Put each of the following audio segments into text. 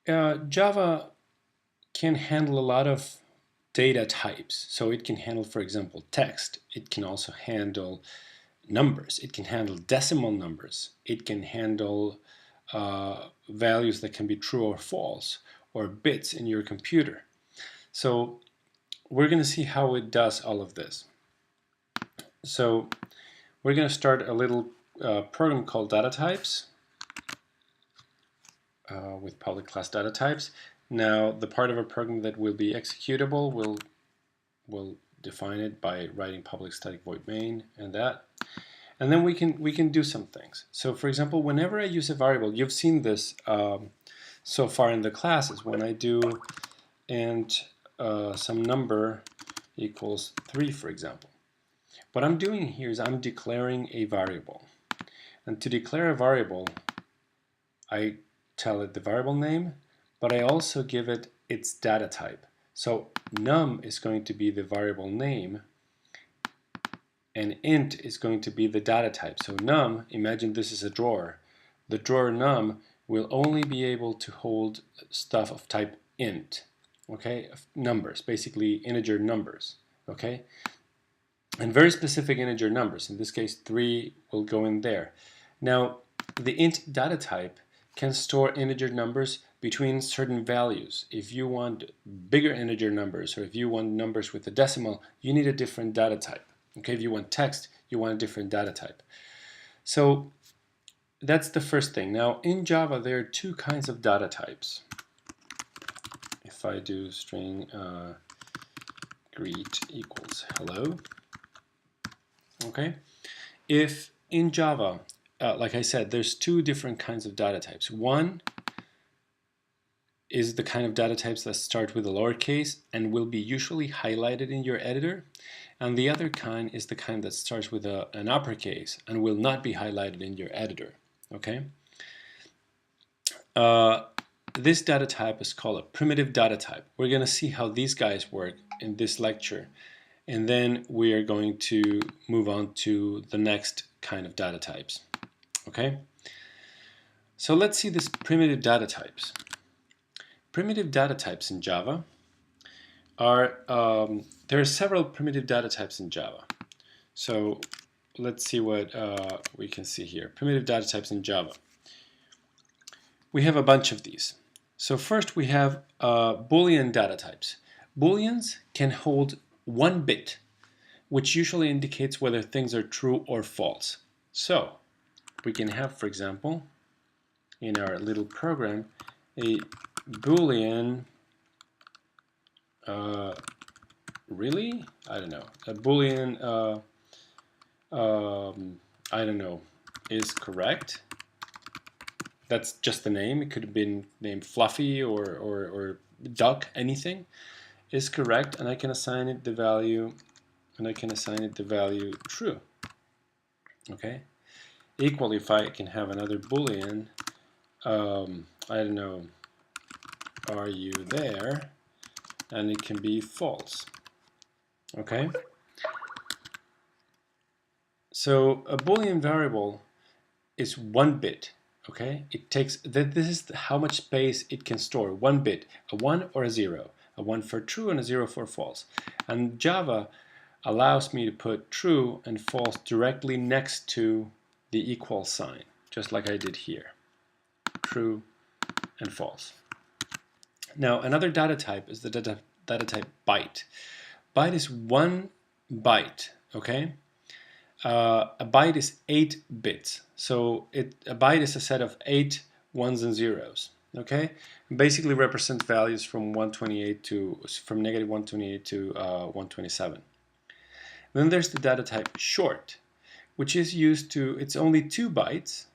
Java can handle a lot of data types. So it can handle, for example, text. It can also handle numbers. It can handle decimal numbers. It can handle values that can be true or false, or bits in your computer. So we're going to see how it does all of this. So we're going to start a little program called Datatypes with public class Datatypes. Now the part of our program that will be executable will define it by writing public static void main and that. And then we can do some things. So for example, whenever I use a variable, you've seen this so far in the classes, when I do int some number equals 3, for example. What I'm doing here is I'm declaring a variable. And to declare a variable, I tell it the variable name, but I also give it its data type. So num is going to be the variable name, and int is going to be the data type. So num, imagine this is a drawer. The drawer num will only be able to hold stuff of type int, okay? Numbers, basically integer numbers, okay? And very specific integer numbers. In this case, 3 will go in there. Now, the int data type can store integer numbers between certain values. If you want bigger integer numbers, or if you want numbers with a decimal, you need a different data type. Okay, if you want text, you want a different data type. So that's the first thing. Now in Java, there are two kinds of data types. If I do string greet equals hello, okay. If in Java, like I said, there's two different kinds of data types. One is the kind of data types that start with a lowercase and will be usually highlighted in your editor. And the other kind is the kind that starts with an uppercase and will not be highlighted in your editor. Okay. This data type is called a primitive data type. We're going to see how these guys work in this lecture, and then we are going to move on to the next kind of data types. Okay. So let's see this primitive data types. Primitive data types in Java are, there are several primitive data types in Java. So let's see what we can see here. Primitive data types in Java. We have a bunch of these. So first we have Boolean data types. Booleans can hold 1 bit, which usually indicates whether things are true or false. So we can have, for example, in our little program, a Boolean, really? I don't know. A Boolean, I don't know, is correct. That's just the name. It could have been named Fluffy or Duck, anything is correct, and I can assign it the value, true. Okay. Equally, if I can have another Boolean, I don't know, are you there? And it can be false. Okay. So a Boolean variable is 1 bit. Okay. It takes this is how much space it can store. 1 bit, a 1 or a 0, a 1 for true and a 0 for false. And Java allows me to put true and false directly next to the equal sign, just like I did here. True and false. Now another data type is the data type byte. Byte is 1 byte, okay? A byte is 8 bits. So a byte is a set of 8 ones and zeros, okay? It basically represents values from -128 to 127. Then there's the data type short, which is used to, it's only 2 bytes,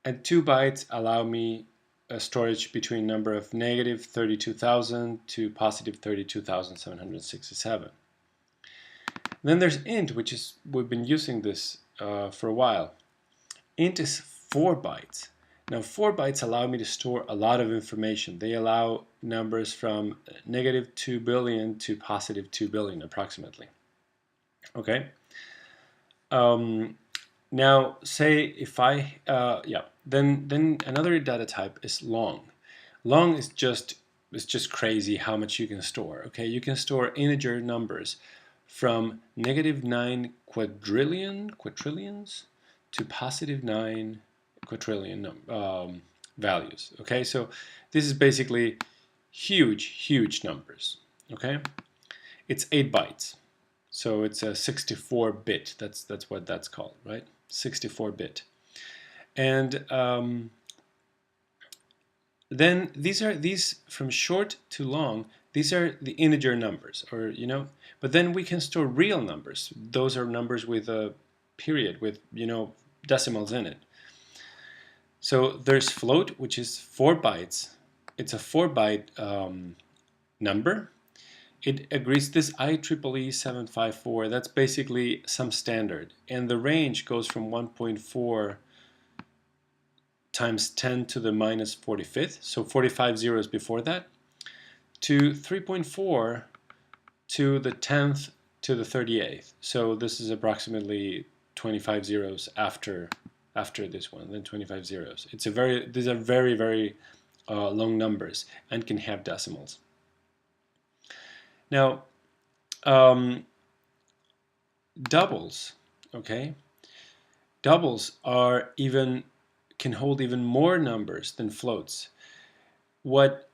and 2 bytes allow me a storage between number of -32,000 to +32,767. Then there's int, which is, we've been using this for a while. Int is 4 bytes. Now 4 bytes allow me to store a lot of information. They allow numbers from -2 billion to +2 billion approximately. Okay. Now say if I, then another data type is long. Long is just crazy how much you can store. Okay, you can store integer numbers from -9 quadrillions to +9 quadrillion values. Okay, so this is basically huge numbers. Okay, it's 8 bytes, so it's a 64-bit. That's what that's called, right? 64-bit, and then these from short to long. These are the integer numbers, or But then we can store real numbers. Those are numbers with a period, with decimals in it. So there's float, which is 4 bytes. It's a 4-byte number. It agrees this IEEE 754. That's basically some standard, and the range goes from 1.4 times 10 to the -45th, so 45 zeros before that, to 3.4 to the 10th to the 38th. So this is approximately 25 zeros after this one, then 25 zeros. These are very long numbers and can have decimals. Now, doubles, okay? Doubles can hold even more numbers than floats. What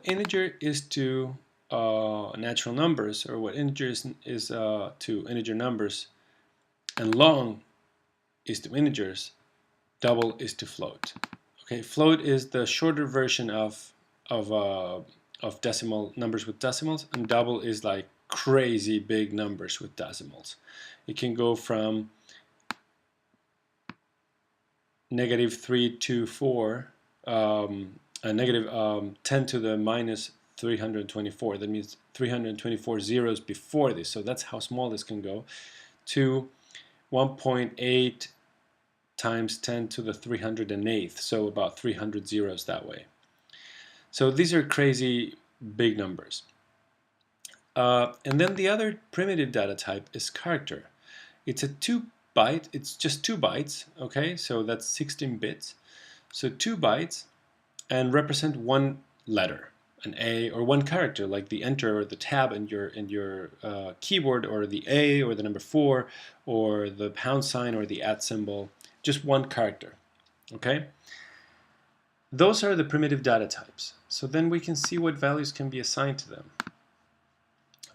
integer is to natural numbers, or what integer is to integer numbers, and long is to integers, double is to float. Okay, float is the shorter version of decimal numbers with decimals, and double is like crazy big numbers with decimals. It can go from -324, -10 to the -324. That means 324 zeros before this. So that's how small this can go, to 1.8 times 10 to the 308th. So about 300 zeros that way. So these are crazy big numbers. And then the other primitive data type is character. It's a 2-byte. It's just 2 bytes. Okay, so that's 16 bits. So 2 bytes, and represent one letter, an A, or one character, like the enter or the tab in your keyboard, or the A or the number 4, or the pound sign or the @ symbol. Just one character. Okay. Those are the primitive data types. So then we can see what values can be assigned to them.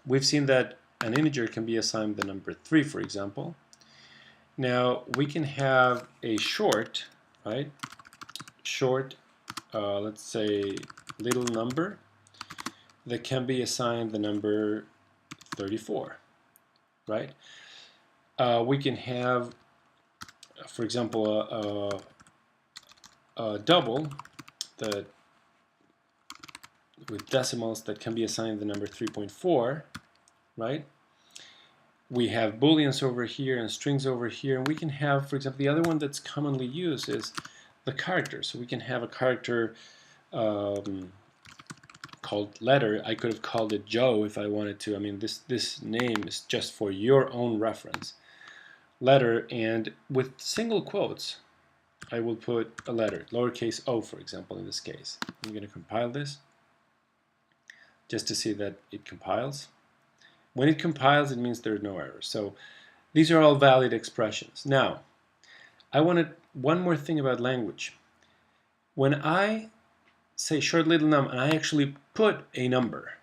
We've seen that an integer can be assigned the number 3, for example. Now we can have a short, right? Short, let's say little number, that can be assigned the number 34, right? We can have, for example, a double that with decimals that can be assigned the number 3.4, right? We have booleans over here and strings over here, and we can have, for example, the other one that's commonly used is the character. So we can have a character called letter. I could have called it Joe if I wanted to. I mean, this name is just for your own reference. Letter, and with single quotes, I will put a letter, lowercase o, for example, in this case. I'm going to compile this just to see that it compiles. When it compiles, it means there are no errors. So these are all valid expressions. Now, I wanted one more thing about language. When I say short little num and I actually put a number,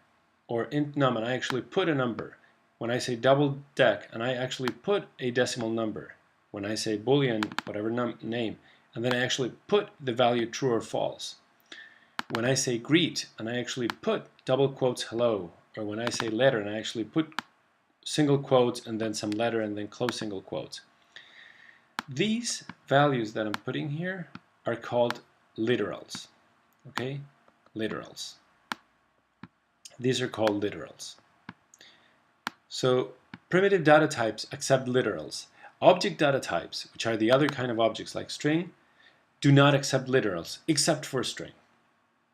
or int num and I actually put a number, when I say double deck and I actually put a decimal number, when I say boolean, whatever name, and then I actually put the value true or false, when I say greet and I actually put double quotes hello, or when I say letter and I actually put single quotes and then some letter and then close single quotes, these values that I'm putting here are called literals. Okay, literals. These are called literals. So primitive data types accept literals. Object data types, which are the other kind of objects like string, do not accept literals except for string.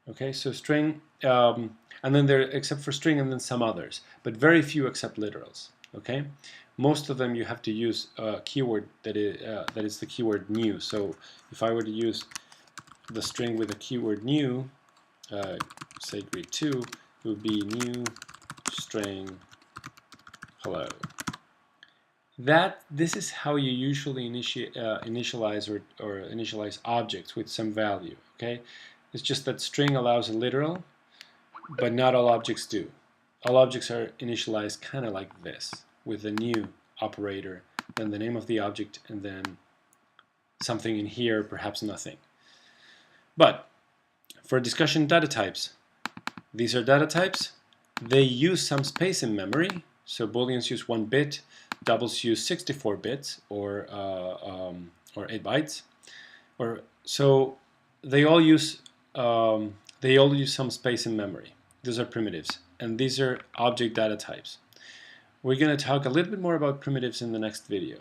Okay, so string, and then there, except for string and then some others, but very few accept literals. Okay, most of them you have to use a keyword that is the keyword new. So if I were to use the string with the keyword new, say greet2, would be new string hello. This is how you usually initialize or initialize objects with some value. Okay, it's just that string allows a literal, but not all objects do. All objects are initialized kind of like this, with the new operator, then the name of the object, and then something in here, perhaps nothing. But for discussion data types, these are data types. They use some space in memory. So Booleans use 1 bit, doubles use 64 bits or 8 bytes. So they all use some space in memory. These are primitives, and these are object data types. We're going to talk a little bit more about primitives in the next video.